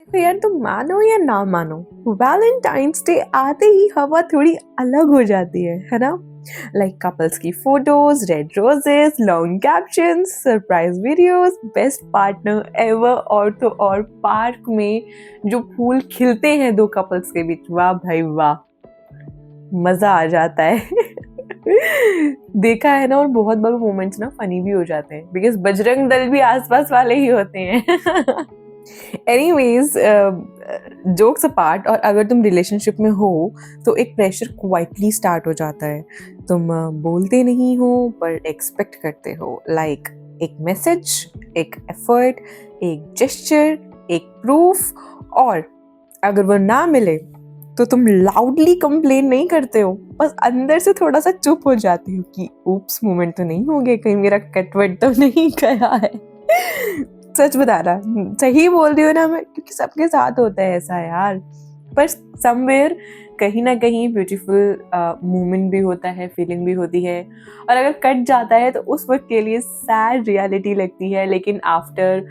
देखो यार, तुम मानो या ना मानो, वैलेंटाइंस डे आते ही हवा थोड़ी अलग हो जाती है ना। लाइक कपल्स की photos, red roses, long captions, surprise videos, best partner ever, और तो और पार्क में जो फूल खिलते हैं दो कपल्स के बीच, वाह भाई वाह, मजा आ जाता है। देखा है ना, और बहुत बार मोमेंट्स ना फनी भी हो जाते हैं बिकॉज बजरंग दल भी आसपास वाले ही होते हैं। एनीवेज, जोक्स अपार्ट, और अगर तुम रिलेशनशिप में हो तो एक प्रेशर क्वाइटली स्टार्ट हो जाता है। तुम बोलते नहीं हो पर एक्सपेक्ट करते हो, लाइक एक मैसेज, एक एफर्ट, एक जेस्चर, एक प्रूफ, और अगर वो ना मिले तो तुम लाउडली कंप्लेन नहीं करते हो, बस अंदर से थोड़ा सा चुप हो जाती हो कि ऊप्स मोमेंट तो नहीं हो गया, कहीं मेरा कटवट तो नहीं गया है। सच बताना, सही बोल रही हो ना मैं, क्योंकि सबके साथ होता है ऐसा यार। पर समवेयर कहीं ना कहीं ब्यूटीफुल मोमेंट भी होता है, फीलिंग भी होती है, और अगर कट जाता है तो उस वक्त के लिए सैड रियलिटी लगती है, लेकिन आफ्टर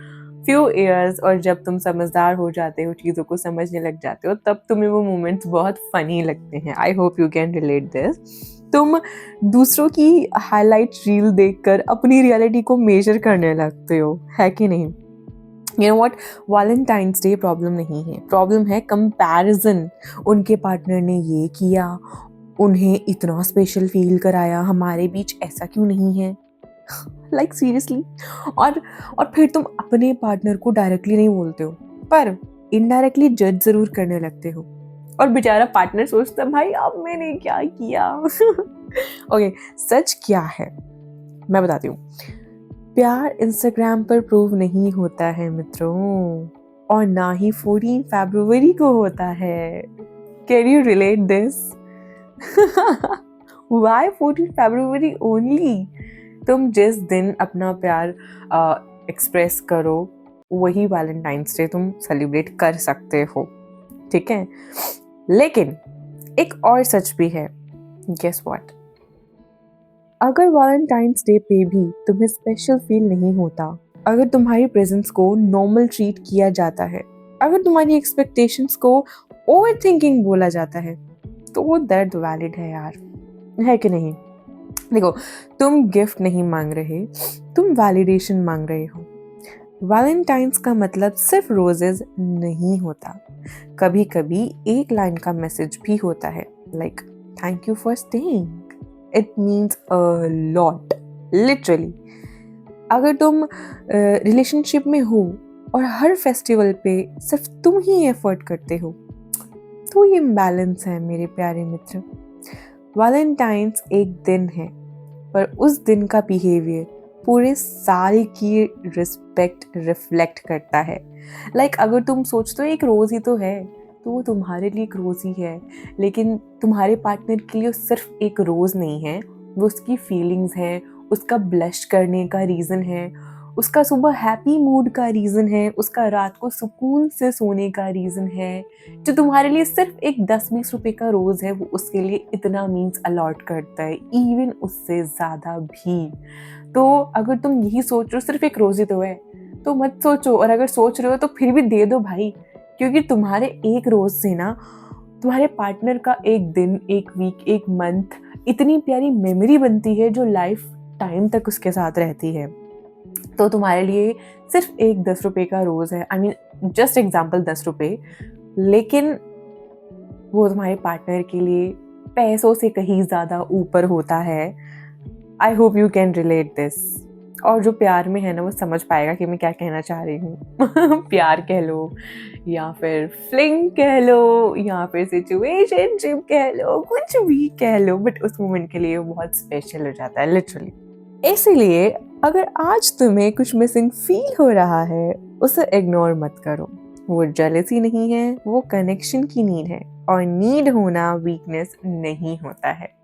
फ्यू ईयर्स और जब तुम समझदार हो जाते हो, चीज़ों को समझने लग जाते हो, तब तुम्हें वो मोमेंट्स बहुत फनी लगते हैं। I hope you can relate this. तुम दूसरों की हाईलाइट रील देखकर अपनी रियलिटी को मेजर करने लगते हो, है कि नहीं? You know what, Valentine's day problem नहीं है, प्रॉब्लम है कंपैरिजन। उनके पार्टनर ने ये किया, उन्हें इतना स्पेशल फील कराया, हमारे बीच ऐसा क्यों नहीं है? Like seriously. और फिर तुम अपने पार्टनर को डायरेक्टली नहीं बोलते हो, पर इनडायरेक्टली जज जरूर करने लगते हो, और बेचारा पार्टनर सोचता है भाई अब मैंने क्या किया। ओके, सच क्या है मैं बताती हूँ। प्यार इंस्टाग्राम पर प्रूव नहीं होता है मित्रों, और ना ही 14 फरवरी को होता है। Can you relate this? Why 14 February only? तुम जिस दिन अपना प्यार एक्सप्रेस करो, वही वैलेंटाइंस डे तुम सेलिब्रेट कर सकते हो, ठीक है? लेकिन एक और सच भी है, गेस व्हाट? अगर वैलेंटाइंस डे पे भी तुम्हें स्पेशल फील नहीं होता, अगर तुम्हारी प्रेजेंस को नॉर्मल ट्रीट किया जाता है, अगर तुम्हारी एक्सपेक्टेशंस को ओवर थिंकिंग बोला जाता है, तो वो दर्द वैलिड है यार, है कि नहीं? देखो, तुम गिफ्ट नहीं मांग रहे, तुम वैलिडेशन मांग रहे हो। वैलेंटाइंस का मतलब सिर्फ रोजेज नहीं होता, कभी कभी एक लाइन का मैसेज भी होता है, like thank you for staying, it means a lot, literally. अगर तुम रिलेशनशिप में हो और हर फेस्टिवल पे सिर्फ तुम ही एफर्ट करते हो, तो ये इम्बैलेंस है मेरे प्यारे मित्र। वैलेंटाइंस एक दिन है, पर उस दिन का बिहेवियर पूरे साल की रिस्पेक्ट रिफ्लेक्ट करता है। लाइक अगर तुम सोचते हो एक रोज़ ही तो है, तो वो तुम्हारे लिए एक रोज़ ही है, लेकिन तुम्हारे पार्टनर के लिए सिर्फ एक रोज़ नहीं है, वो उसकी फीलिंग्स हैं, उसका ब्लश करने का रीज़न है, उसका सुबह हैप्पी मूड का रीज़न है, उसका रात को सुकून से सोने का रीज़न है। जो तुम्हारे लिए सिर्फ एक 10-20 रुपए का रोज़ है, वो उसके लिए इतना मीन्स अलॉट करता है, इवन उससे ज़्यादा भी। तो अगर तुम यही सोच रहे हो सिर्फ एक रोज़ ही तो है, तो मत सोचो, और अगर सोच रहे हो तो फिर भी दे दो भाई, क्योंकि तुम्हारे एक रोज़ से ना तुम्हारे पार्टनर का एक दिन, एक वीक, एक मंथ इतनी प्यारी मेमोरी बनती है जो लाइफ टाइम तक उसके साथ रहती है। तो तुम्हारे लिए सिर्फ एक 10 रुपए का रोज़ है, आई मीन जस्ट एग्जाम्पल 10 रुपए, लेकिन वो तुम्हारे पार्टनर के लिए पैसों से कहीं ज़्यादा ऊपर होता है। I hope you can relate this. और जो प्यार में है ना, वो समझ पाएगा कि मैं क्या कहना चाह रही हूँ। प्यार कह लो, या फिर फ्लिंग कह लो, या फिर सिचुएशनशिप कह लो, कुछ भी कह लो, बट उस मोमेंट के लिए वो बहुत स्पेशल हो जाता है, लिटरली। इसीलिए अगर आज तुम्हें कुछ मिसिंग फील हो रहा है, उसे इग्नोर मत करो। वो जेलसी नहीं है, वो कनेक्शन की नीड है, और नीड होना वीकनेस नहीं होता है।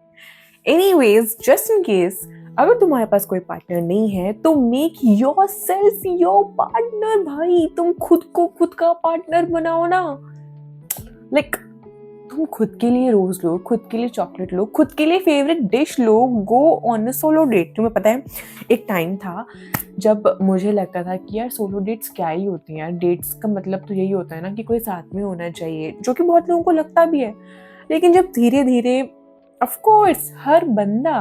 एनीवेज, जस्ट इन केस अगर तुम्हारे पास कोई पार्टनर नहीं है, तो make your self your partner भाई। तुम खुद को खुद का पार्टनर बनाओ ना। लाइक तुम खुद के लिए रोज लो, खुद के लिए चॉकलेट लो, खुद के लिए फेवरेट डिश लो, go on a solo date. तुम्हें पता है एक टाइम था जब मुझे लगता था कि यार सोलो डेट्स क्या ही होती हैं यार, डेट्स का मतलब तो यही होता है ना कि कोई साथ में होना चाहिए, जो कि बहुत लोगों को लगता भी है। लेकिन जब धीरे धीरे ऑफ कोर्स हर बंदा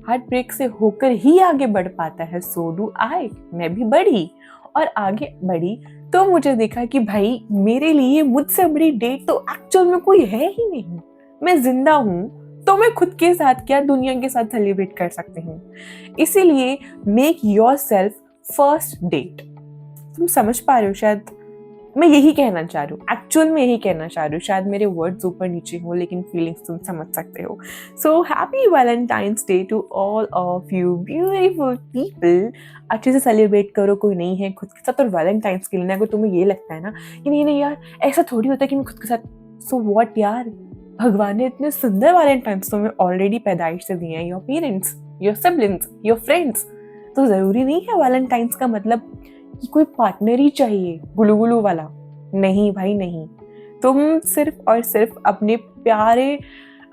हार्ट ब्रेक से होकर ही आगे बढ़ पाता है, सो डू आई, मैं भी बढ़ी और आगे बढ़ी तो मुझे देखा कि भाई मेरे लिए मुझसे बड़ी डेट तो एक्चुअल में कोई है ही नहीं। मैं जिंदा हूँ तो मैं खुद के साथ क्या दुनिया के साथ सेलिब्रेट कर सकती हूँ। इसीलिए make yourself first date. तुम समझ पा रहे हो? शायद मैं यही कहना चाह रही हूँ, एक्चुअल में यही कहना चाह रही हूँ। शायद मेरे वर्ड्स ऊपर नीचे हो लेकिन फीलिंग्स तुम समझ सकते हो। So happy Valentine's day to all of you beautiful people. अच्छे से सेलिब्रेट करो, कोई नहीं है खुद के साथ और वैलेंटाइंस के लिए ना, अगर तुम्हें ये लगता है ना कि नहीं नहीं यार ऐसा थोड़ी होता है कि मैं खुद के साथ, सो व्हाट यार, भगवान ने इतने सुंदर वैलेंटाइंस तुम्हें ऑलरेडी पैदाइश से दिए हैं, your parents, your siblings, your friends. तो जरूरी नहीं है वैलेंटाइंस का मतलब कि कोई पार्टनर ही चाहिए गुलू गुलू वाला। नहीं भाई नहीं, तुम सिर्फ और सिर्फ अपने प्यारे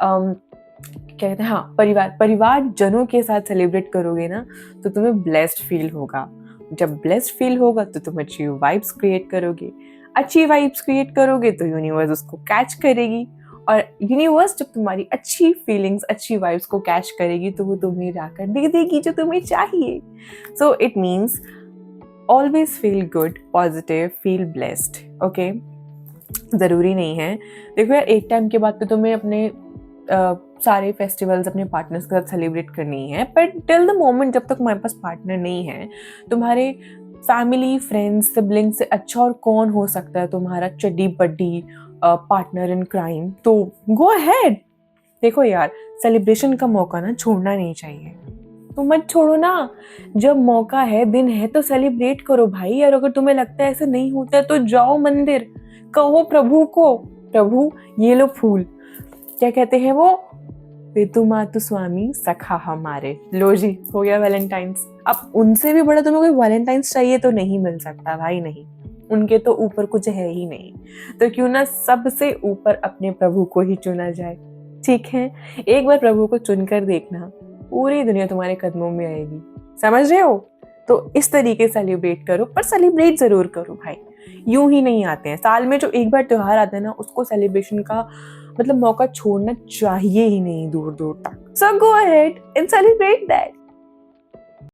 कहते हैं हाँ परिवार जनों के साथ सेलिब्रेट करोगे ना तो तुम्हें ब्लेस्ड फील होगा। जब ब्लेस्ड फील होगा तो तुम अच्छी वाइब्स क्रिएट करोगे, अच्छी वाइब्स क्रिएट करोगे तो यूनिवर्स उसको कैच करेगी, और यूनिवर्स जब तुम्हारी अच्छी फीलिंग्स अच्छी वाइब्स को कैच करेगी तो वो तुम्हें जाकर दे देगी जो तुम्हें चाहिए। So it means always feel good, positive, feel blessed. Okay, ज़रूरी नहीं है, देखो यार एक टाइम के बाद तो तुम्हें अपने सारे फेस्टिवल्स अपने पार्टनर्स के साथ सेलिब्रेट करनी है, बट टिल द मोमेंट जब तक तुम्हारे पास पार्टनर नहीं है, तुम्हारे फैमिली फ्रेंड्स सिबलिंग से अच्छा और कौन हो सकता है तुम्हारा चड्डी बड्डी पार्टनर इन क्राइम। तो गो अहेड। देखो यार सेलिब्रेशन का मौका ना छोड़ना नहीं चाहिए, तो मत छोड़ो ना। जब मौका है, दिन है तो सेलिब्रेट करो भाई। और अगर तुम्हें लगता है ऐसा नहीं होता है तो जाओ मंदिर, कहो प्रभु को, प्रभु ये लो फूल, क्या कहते हैं वो, पितु मातु स्वामी सखा हमारे, लो जी हो गया वैलेंटाइंस। अब उनसे भी बड़ा तुम्हें कोई वैलेंटाइंस चाहिए तो नहीं मिल सकता भाई, नहीं, उनके तो ऊपर कुछ है ही नहीं। तो क्यों ना सबसे ऊपर अपने प्रभु को ही चुना जाए। ठीक है, एक बार प्रभु को चुनकर देखना, पूरी दुनिया तुम्हारे कदमों में आएगी। समझ रहे हो? तो इस तरीके से सेलिब्रेट करो, पर सेलिब्रेट जरूर करो भाई। यूं ही नहीं आते हैं, साल में जो एक बार त्योहार आता है ना उसको सेलिब्रेशन का मतलब मौका छोड़ना चाहिए ही नहीं दूर दूर तक। So go ahead and celebrate that.